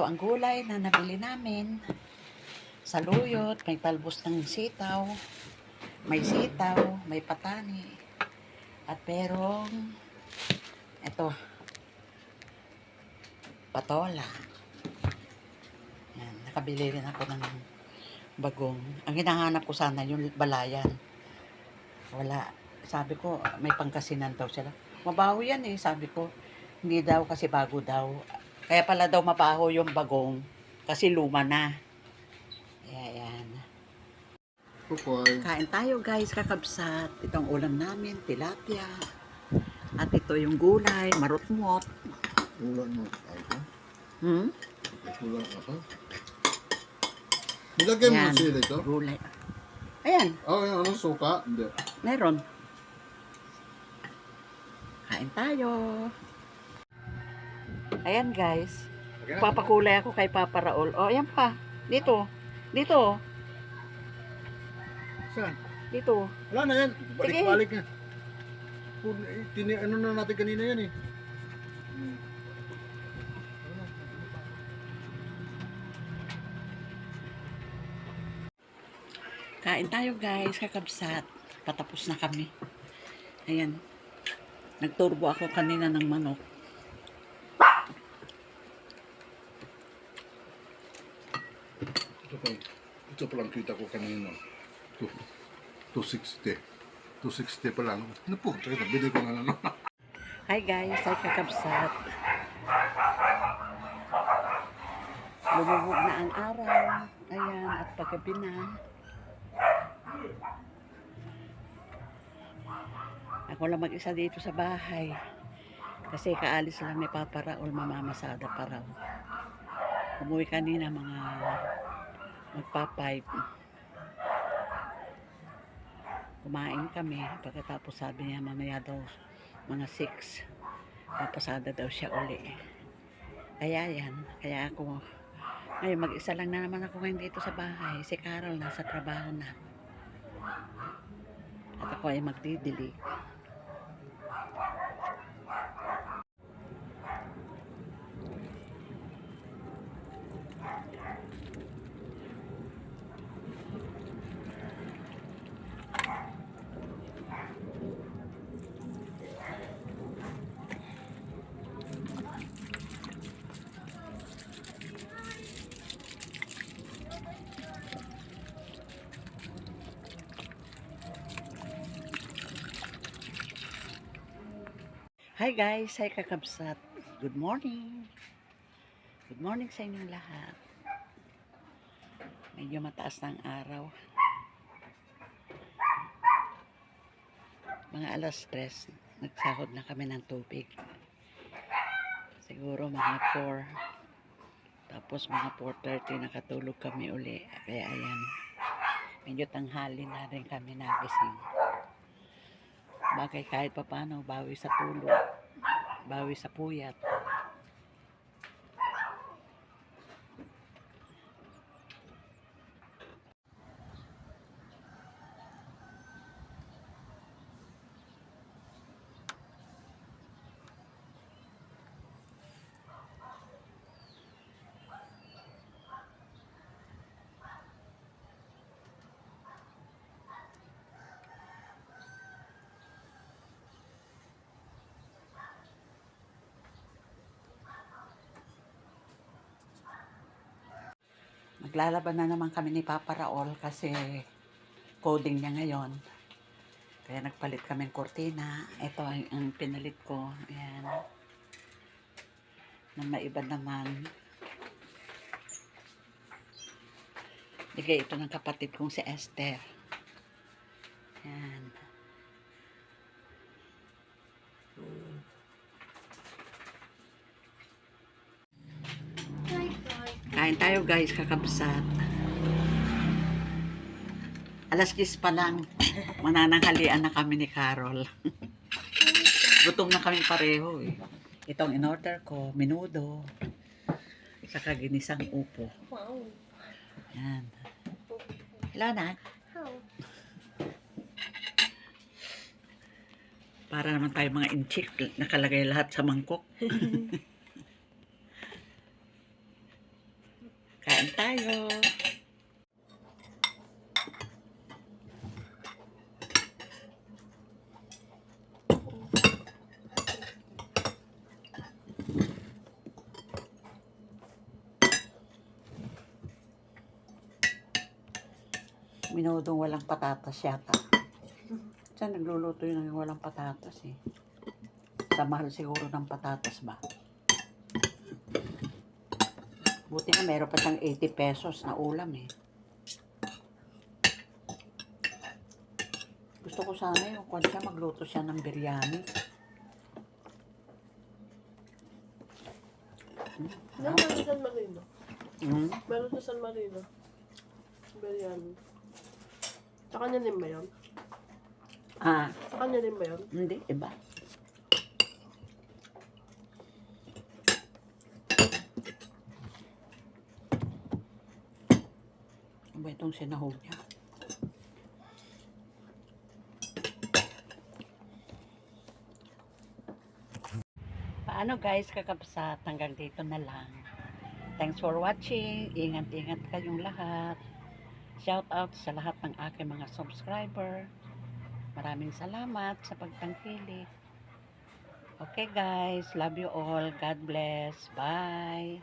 Ito ang gulay na nabili namin. Saluyot, may talbos ng sitaw, may patani, at merong ito, patola. Yan, nakabili rin ako ng bagong. Ang hinahanap ko sana yung balayan. Wala. Sabi ko, may pangkasinan daw sila. Mabaho yan eh, sabi ko. Hindi daw kasi bago daw. Kaya pala daw mabaho yung bagong kasi luma na. Ayan. Kain tayo guys, kakabsat. Itong ulam namin, tilapia. At ito yung gulay, marutmot. Ulan mo ako. Ulan ako. Nilagyan mo Ayan, sila ito? gulay. Ayan, Oh, yung ano, suka? Hindi. meron. Kain tayo. Ayan guys. Papakulay ako kay Papa Raul. O, ayan pa. Dito. Dito. Saan? Dito. Wala na yan. Sige. Balik-balik na. Ano na natin kanina yan eh. Kain tayo guys, kakabsat. Patapos na kami. Ayan. Nagturbo ako kanina ng manok. Ito pa lang kita ko kanina. 260. 260 pa lang. Ano po? Bili ko na ano. Hi guys, ay kakabsat. Lumubog na ang araw. Ayan, at paggabi na. Ako lang mag-isa dito sa bahay. Kasi kaalis lang ni Papa Raul, mamamasada pa raw. Umuwi kanina mga magpa-5. Kumain kami. Pagkatapos sabi niya mamaya daw mga 6. Papasada daw siya uli. Kaya yan. Kaya ako ngayon mag-isa lang na naman ako ngayon dito sa bahay. Si Carol nasa trabaho na. At ako ay magdidilig. Hi guys, hi kakabsat. Good morning. Good morning sa inyong lahat. Medyo mataas na ang araw. Mga alas 3, nagsahod na kami ng tubig. Siguro mga 4. Tapos mga 4:30 nakatulog kami uli. Kaya ayan, medyo tanghali na rin kami nagising. Bagay kahit pa paano, bawi sa tulog, bawi sa puyat. Maglalaban na naman kami ni Papa Raul kasi coding niya ngayon. Kaya nagpalit kami ng kortina. Ito ang pinalit ko. Ayan. Na maiba naman. Bigay ito ng kapatid kong si Esther. Ayan. Kain tayo guys, kakabsat. Alas 10 pa lang. Manananghalian na kami ni Carol. Gutom na kami pareho eh. Itong in-order ko, menudo. Saka ginisang upo. Wow. Yan. Hello, Nak. Para naman tayo mga inchik. Nakalagay lahat sa mangkok. Kain tayo. Minudong walang patatas yata. Saan nagluluto yun ng walang patatas eh? Sa mahal siguro ng patatas ba? Buti na meron pa siyang 80 pesos na ulam eh. Gusto ko sana yung kwan siya, magluto siya ng biryani. Meron sa San Marino. Mm. Meron sa San Marino. Biryani. Sa kanya din ba yun? Ah, Sa kanya din ba yun? hindi, iba. Ano ba itong sinahog niya? Paano guys, kakapsat, hanggang dito na lang. Thanks for watching. Ingat-ingat kayong lahat. Shout out sa lahat ng aking mga subscriber. Maraming salamat sa pagtangkilik. Okay guys, love you all. God bless. Bye.